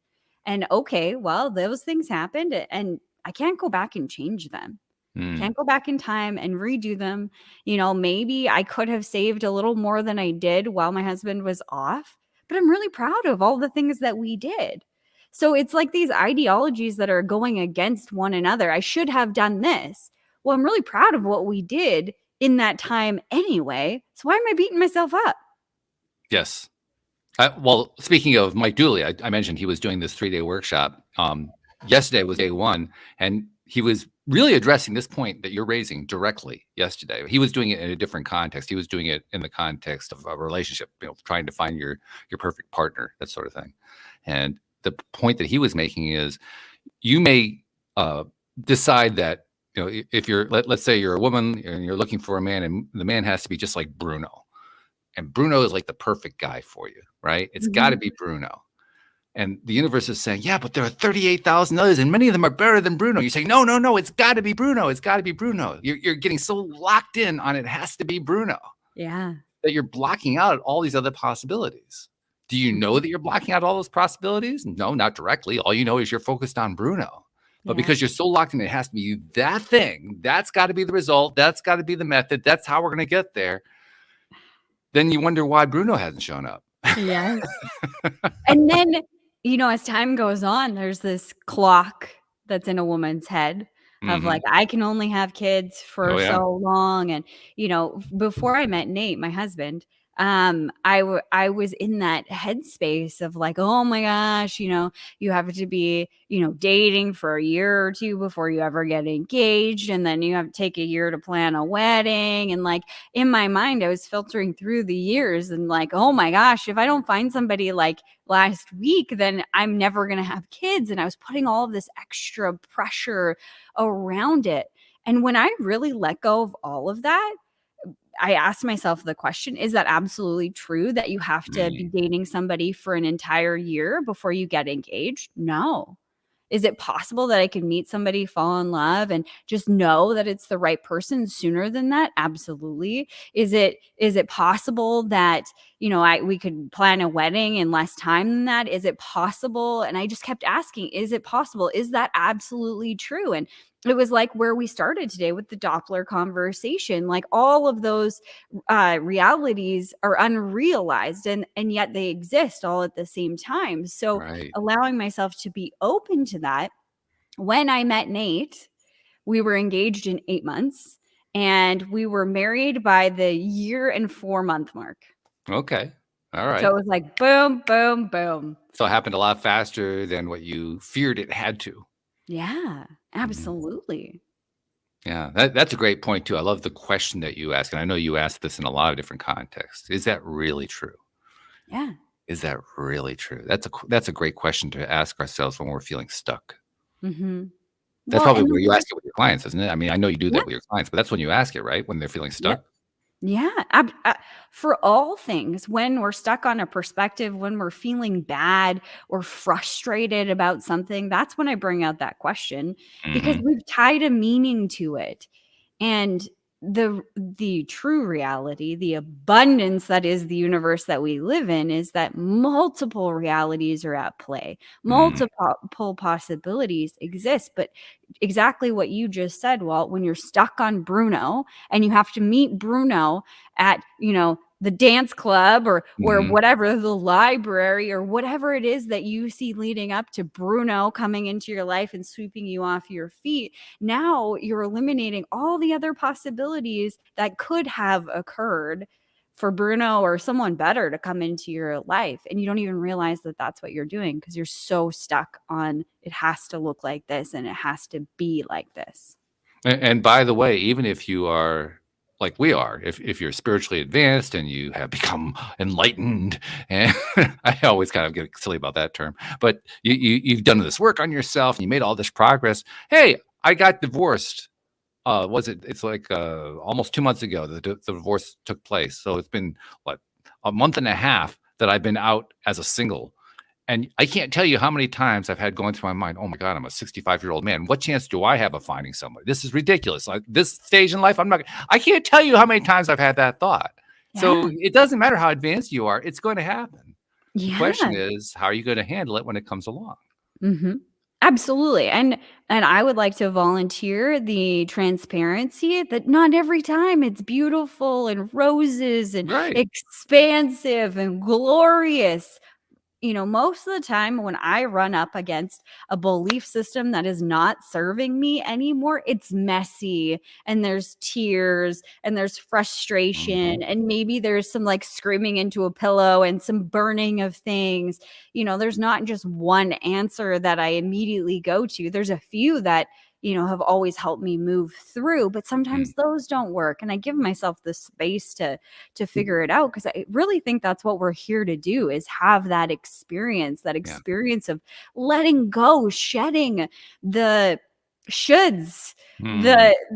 And okay, well, those things happened and I can't go back and change them. Can't go back in time and redo them. Maybe I could have saved a little more than I did while my husband was off, but I'm really proud of all the things that we did. So it's like these ideologies that are going against one another. I should have done this. Well, I'm really proud of what we did in that time anyway. So why am I beating myself up? Yes. Well, speaking of Mike Dooley, I mentioned he was doing this 3-day workshop. Yesterday was day one, and he was really addressing this point that you're raising directly yesterday. He was doing it in a different context. He was doing it in the context of a relationship, trying to find your perfect partner, that sort of thing. And the point that he was making is, you may decide that, if you're, let's say you're a woman and you're looking for a man, and the man has to be just like Bruno. And Bruno is like the perfect guy for you, right? It's got to be Bruno. And the universe is saying, yeah, but there are 38,000 others, and many of them are better than Bruno. You say, no, it's got to be Bruno. It's got to be Bruno. You're getting so locked in on it has to be Bruno. Yeah. That you're blocking out all these other possibilities. Do you know that you're blocking out all those possibilities? No, not directly. All you know is you're focused on Bruno. But because you're so locked in, it has to be that thing. That's got to be the result. That's got to be the method. That's how we're going to get there. Then you wonder why Bruno hasn't shown up. Yeah. And then, as time goes on, there's this clock that's in a woman's head of like, I can only have kids for so long. And, before I met Nate, my husband, I was in that headspace of like, oh my gosh, you have to be, dating for a year or two before you ever get engaged. And then you have to take a year to plan a wedding. And like in my mind, I was filtering through the years and like, oh my gosh, if I don't find somebody like last week, then I'm never going to have kids. And I was putting all of this extra pressure around it. And when I really let go of all of that, I asked myself the question, is that absolutely true that you have to be dating somebody for an entire year before you get engaged? No. Is it possible that I could meet somebody, fall in love, and just know that it's the right person sooner than that? Absolutely. Is it possible that, we could plan a wedding in less time than that? Is it possible? And I just kept asking, is it possible? Is that absolutely true? And it was like where we started today with the Doppler conversation. Like all of those realities are unrealized, and yet they exist all at the same time. So Right. allowing myself to be open to that. When I met Nate, we were engaged in 8 months and we were married by the year and 4-month mark. Okay. All So right. it was like boom, boom, boom. So it happened a lot faster than what you feared it had to. Yeah, absolutely. Yeah, that's a great point too. I love the question that you ask, and I know you asked this in a lot of different contexts. Is that really true? Yeah. Is that really true? That's a great question to ask ourselves when we're feeling stuck. Mm-hmm. That's Well, probably and where you ask it with your clients, isn't it? I mean, I know you do yeah, that with your clients, but that's when you ask it, right? When they're feeling yep. stuck? Yeah, for all things, when we're stuck on a perspective, when we're feeling bad or frustrated about something, that's when I bring out that question because Mhm. we've tied a meaning to it. And the true reality, the abundance that is the universe that we live in, is that multiple realities are at play. Mm. Multiple possibilities exist. But exactly what you just said, Walt, when you're stuck on Bruno and you have to meet Bruno at, the dance club or Mhm. whatever, the library or whatever it is that you see leading up to Bruno coming into your life and sweeping you off your feet. Now you're eliminating all the other possibilities that could have occurred for Bruno or someone better to come into your life. And you don't even realize that that's what you're doing because you're so stuck on it has to look like this and it has to be like this. And by the way, even if you are like we are, if you're spiritually advanced and you have become enlightened, and I always kind of get silly about that term, but you've done this work on yourself and you made all this progress. Hey, I got divorced. It's like almost 2 months ago that the divorce took place. So it's been what, a month and a half that I've been out as a single. And I can't tell you how many times I've had going through my mind, oh my God, I'm a 65-year-old man. What chance do I have of finding somebody? This is ridiculous. Like this stage in life, I can't tell you how many times I've had that thought. So Yeah. it doesn't matter how advanced you are, it's going to happen. The question Yeah. is, how are you going to handle it when it comes along? Mhm. Absolutely. And I would like to volunteer the transparency that not every time it's beautiful and roses and Right. expansive and glorious. Most of the time when I run up against a belief system that is not serving me anymore, it's messy and there's tears and there's frustration Mhm. and maybe there's some like screaming into a pillow and some burning of things. There's not just one answer that I immediately go to. There's a few that have always helped me move through, but sometimes Mm. those don't work. And I give myself the space to figure it out because I really think that's what we're here to do is have that Yeah. experience of letting go, shedding the shoulds, Mm.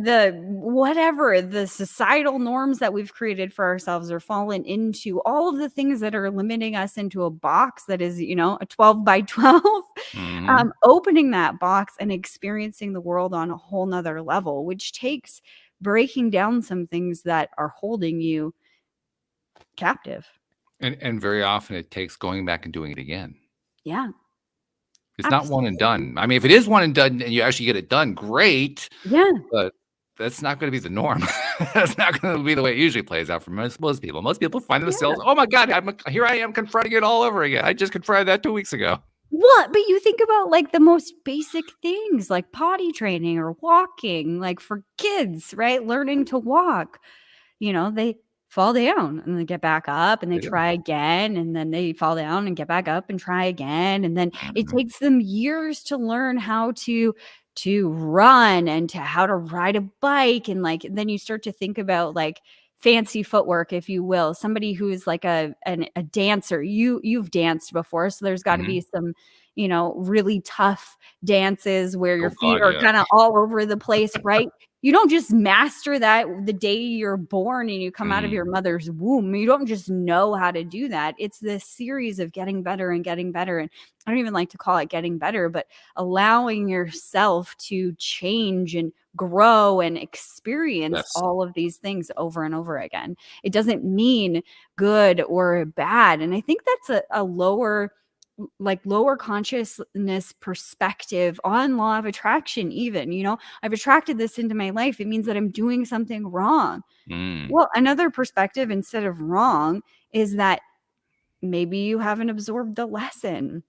the whatever the societal norms that we've created for ourselves or fallen into, all of the things that are limiting us into a box that is a 12 by 12. Mhm. Opening that box and experiencing the world on a whole nother level, which takes breaking down some things that are holding you captive. And very often it takes going back and doing it again. Yeah, It's not one and absolutely. done. I mean, if it is one and done and you actually get it done, great, Yeah, but that's not gonna be the norm. That's not gonna be the way it usually plays out for most people. Most people find yeah. themselves, "Oh my god, here I am confronting it all over again. I just confronted that 2 weeks ago." What? But you think about, like, the most basic things, like potty training or walking, like, for kids, right? Learning to walk. They fall down and they get back up and they They do. try again, and then they fall down and get back up and try again, and then it Mhm. takes them years to learn how to run and to how to ride a bike. And like then you start to think about like fancy footwork, if you will, somebody who's like a dancer. You've danced before, so there's got to be Mhm. some, really tough dances where your Oh feet God, are yeah. kind of all over the place, right? You don't just master that the day you're born and you come out of Mm. your mother's womb. You don't just know how to do that. It's this series of getting better and getting better. And I don't even like to call it getting better, but allowing yourself to change and grow and experience Yes. all of these things over and over again. It doesn't mean good or bad. And I think that's a lower consciousness perspective on law of attraction. Even, I've attracted this into my life, it means that I'm doing something wrong. Mm. Well, another perspective instead of wrong is that maybe you haven't absorbed the lesson,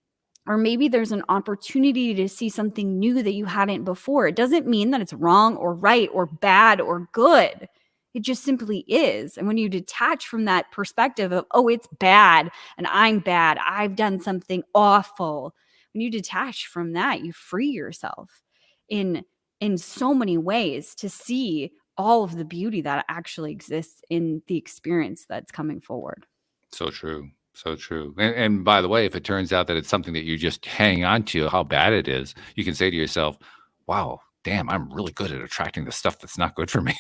or maybe there's an opportunity to see something new that you hadn't before. It doesn't mean that it's wrong or right or bad or good. It just simply is. And when you detach from that perspective of, oh, it's bad and I'm bad, I've done something awful. When you detach from that, you free yourself in so many ways to see all of the beauty that actually exists in the experience that's coming forward. So true. So true. And by the way, if it turns out that it's something that you just hang on to, how bad it is, you can say to yourself, wow, damn, I'm really good at attracting the stuff that's not good for me.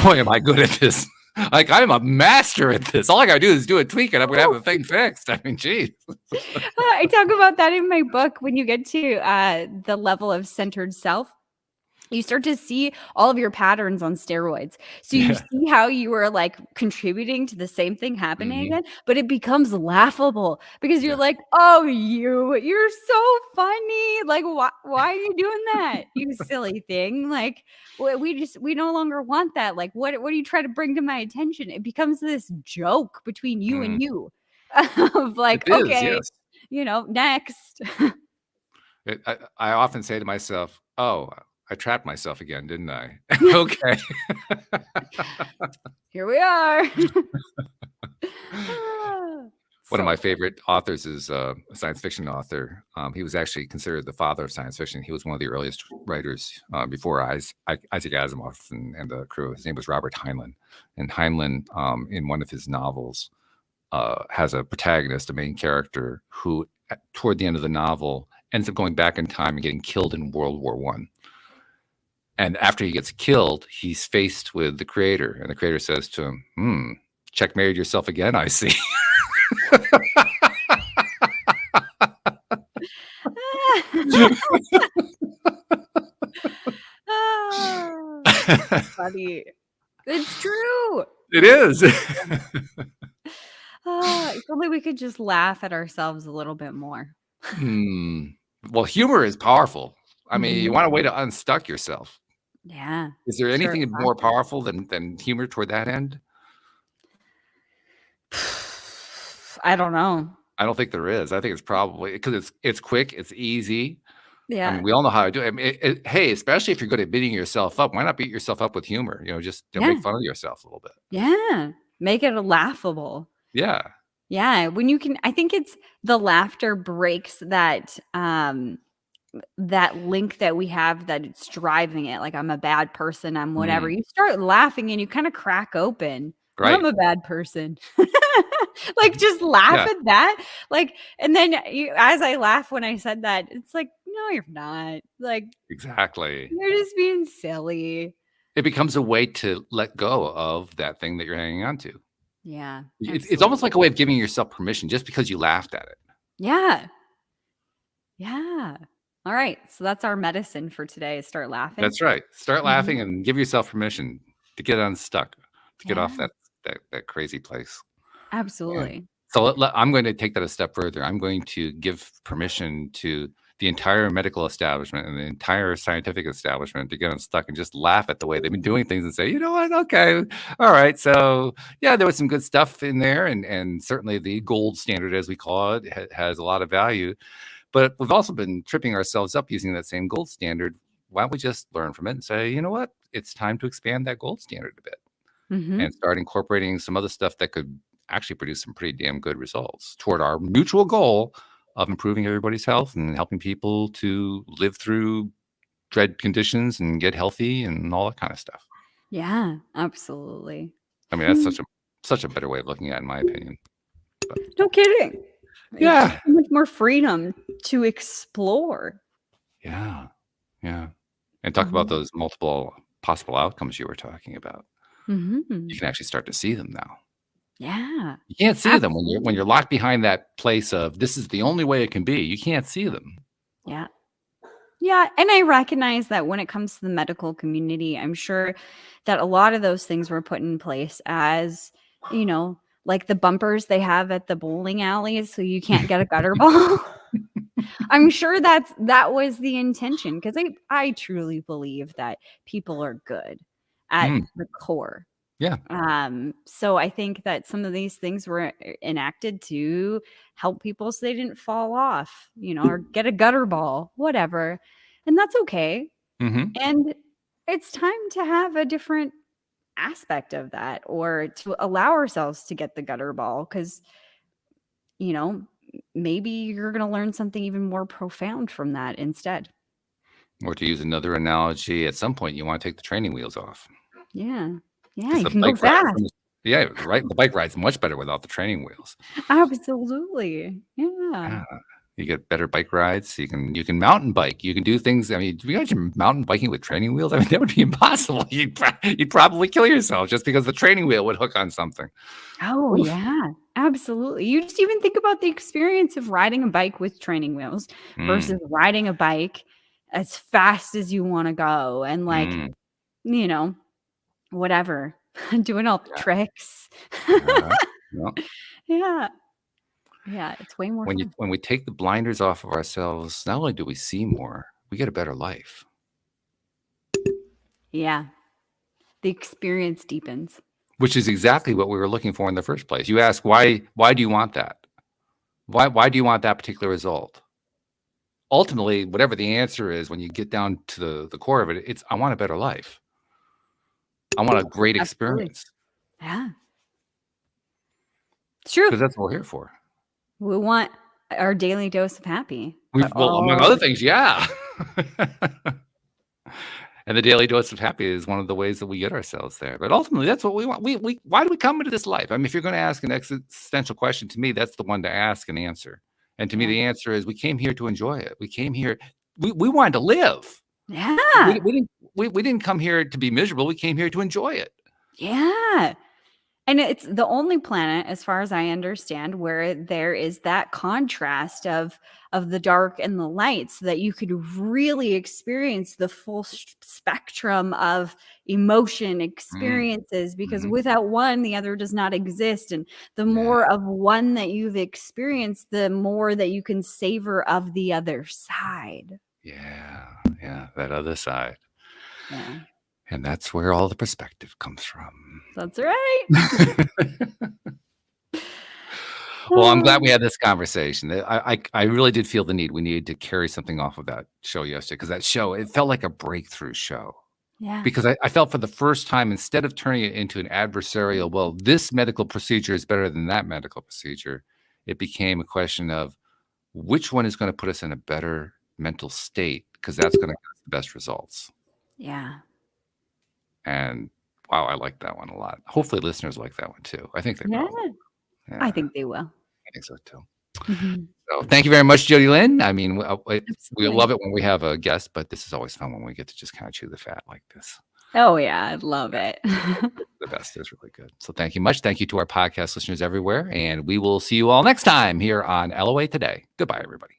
Boy, am I good at this. Like, I'm a master at this. All I got to do is do a tweak and I'm going to have the thing fixed. I mean, geez. I talk about that in my book. When you get to the level of centered self, you start to see all of your patterns on steroids. So you Yeah. see how you were like contributing to the same thing happening Mhm. again, but it becomes laughable because you're Yeah. like, oh, you're so funny. Like, why are you doing that? You silly thing. Like, we no longer want that. Like, what do you try to bring to my attention? It becomes this joke between you and Mm. you of It like, is, okay, yes. next. I often say to myself, oh, I trapped myself again, didn't I? Okay. Here we are. Ah, One of so my cool. favorite authors is a science fiction author. He was actually considered the father of science fiction. He was one of the earliest writers before Isaac Asimov and the crew. His name was Robert Heinlein. And Heinlein, in one of his novels, has a protagonist, a main character, who toward the end of the novel ends up going back in time and getting killed in World War I. And after he gets killed, he's faced with the creator. And the creator says to him, checkmated yourself again, I see. Ah, funny. It's true. It is. If only we could just laugh at ourselves a little bit more. Well, humor is powerful. I mean, you Mhm. want a way to unstuck yourself. Yeah. Is there Start anything more laughing. powerful than humor toward that end? I don't know. I don't think there is. I think it's probably because it's quick, it's easy. I mean, Yeah. we all know how to do it. I mean, hey, especially if you're good at beating yourself up, why not beat yourself up with humor? Just make Yeah. fun of yourself a little bit. Yeah. Make it laughable. Yeah. Yeah. When you can, I think it's the laughter breaks that link that we have, that it's driving it. Like, I'm a bad person, I'm whatever. Mm, You start laughing and you kind of crack open. I'm right. a bad person. Like, just laugh Yeah, at that. Like, and then as I laugh when I said that, it's like, no, you're not. Like, exactly. you're just being silly. It becomes a way to let go of that thing that you're hanging on to. Yeah, It's almost like a absolutely. way of giving yourself permission just because you laughed at it. Yeah. Yeah. All right. So that's our medicine for today, is start laughing. That's right. Start Mhm. laughing and give yourself permission to get unstuck, to get off Yeah, that crazy place. And absolutely. so I'm going to take that a step further. I'm going to give permission to the entire medical establishment and the entire scientific establishment to get unstuck and just laugh at the way they've been doing things and say, you know what? Okay. All right. So yeah, there was some good stuff in there. And certainly the gold standard, as we call it, has a lot of value. But we've also been tripping ourselves up using that same gold standard. Why don't we just learn from it and say, you know what? It's time to expand that gold standard a bit. and start incorporating some other stuff that could actually produce some pretty damn good results toward our mutual goal of improving everybody's health and helping people to live through dread conditions and get healthy and all that kind of stuff. Yeah, absolutely. I mean, that's such a better way of looking at it, in my opinion. But, no kidding. Yeah. It's so much more freedom to explore. Yeah. Yeah. And talk about those multiple possible outcomes you were talking about. You can actually start to see them now. Yeah. You can't see them when you're locked behind that place of this is the only way it can be. You can't see them. Yeah. Yeah. And I recognize that when it comes to the medical community, I'm sure that a lot of those things were put in place as, you know, like the bumpers they have at the bowling alleys so you can't get a gutter ball. I'm sure that was the intention, because I truly believe that people are good at the core. Yeah. So I think that some of these things were enacted to help people so they didn't fall off, you know, or get a gutter ball, whatever. And that's okay. And it's time to have a different aspect of that, or to allow ourselves to get the gutter ball, because, you know, maybe you're going to learn something even more profound from that instead. Or to use another analogy, at some point you want to take the training wheels off. Yeah. Yeah, you can go fast. Yeah, right. The bike ride's much better without the training wheels. Absolutely. Yeah. You get better bike rides. You can mountain bike. You can do things. I mean, do you imagine mountain biking with training wheels? I mean, that would be impossible. You'd probably kill yourself just because the training wheel would hook on something. Oh, yeah, absolutely. You just even think about the experience of riding a bike with training wheels versus riding a bike as fast as you want to go, and like, you know, whatever, doing all the tricks. Yeah, it's way more fun. When we take the blinders off of ourselves, not only do we see more, we get a better life. Yeah, the experience deepens. Which is exactly what we were looking for in the first place. You ask, why do you want that? Why do you want that particular result? Ultimately, whatever the answer is, when you get down to the core of it, it's I want a better life. I want a great experience. Yeah. It's true. Because that's what we're here for. We want our daily dose of happy. Well, among other things, yeah. And the daily dose of happy is one of the ways that we get ourselves there. But ultimately, that's what we want. Why do we come into this life? I mean, if you're going to ask an existential question, to me, that's the one to ask and answer. And to me, the answer is we came here to enjoy it. We came here. We wanted to live. Yeah. We didn't come here to be miserable. We came here to enjoy it. Yeah. And it's the only planet, as far as I understand, where there is that contrast of the dark and the light, so that you could really experience the full spectrum of emotion experiences, because without one, the other does not exist. And the more of one that you've experienced, the more that you can savor of the other side. Yeah, that other side. Yeah. And that's where all the perspective comes from. That's right. Well, I'm glad we had this conversation. I really did feel the need. We needed to carry something off of that show yesterday, because that show, it felt like a breakthrough show. Yeah. Because I felt for the first time, instead of turning it into an adversarial, well, this medical procedure is better than that medical procedure, it became a question of which one is going to put us in a better mental state, because that's going to get us the best results. Yeah. And wow, I like that one a lot. Hopefully listeners like that one too. I think they will. Yeah. I think they will. I think so too. So thank you very much, Jodielynn. I mean, we love it when we have a guest, but this is always fun when we get to just kind of chew the fat like this. Oh yeah, I love it. The best is really good. So thank you much. Thank you to our podcast listeners everywhere. And we will see you all next time here on LOA Today. Goodbye, everybody.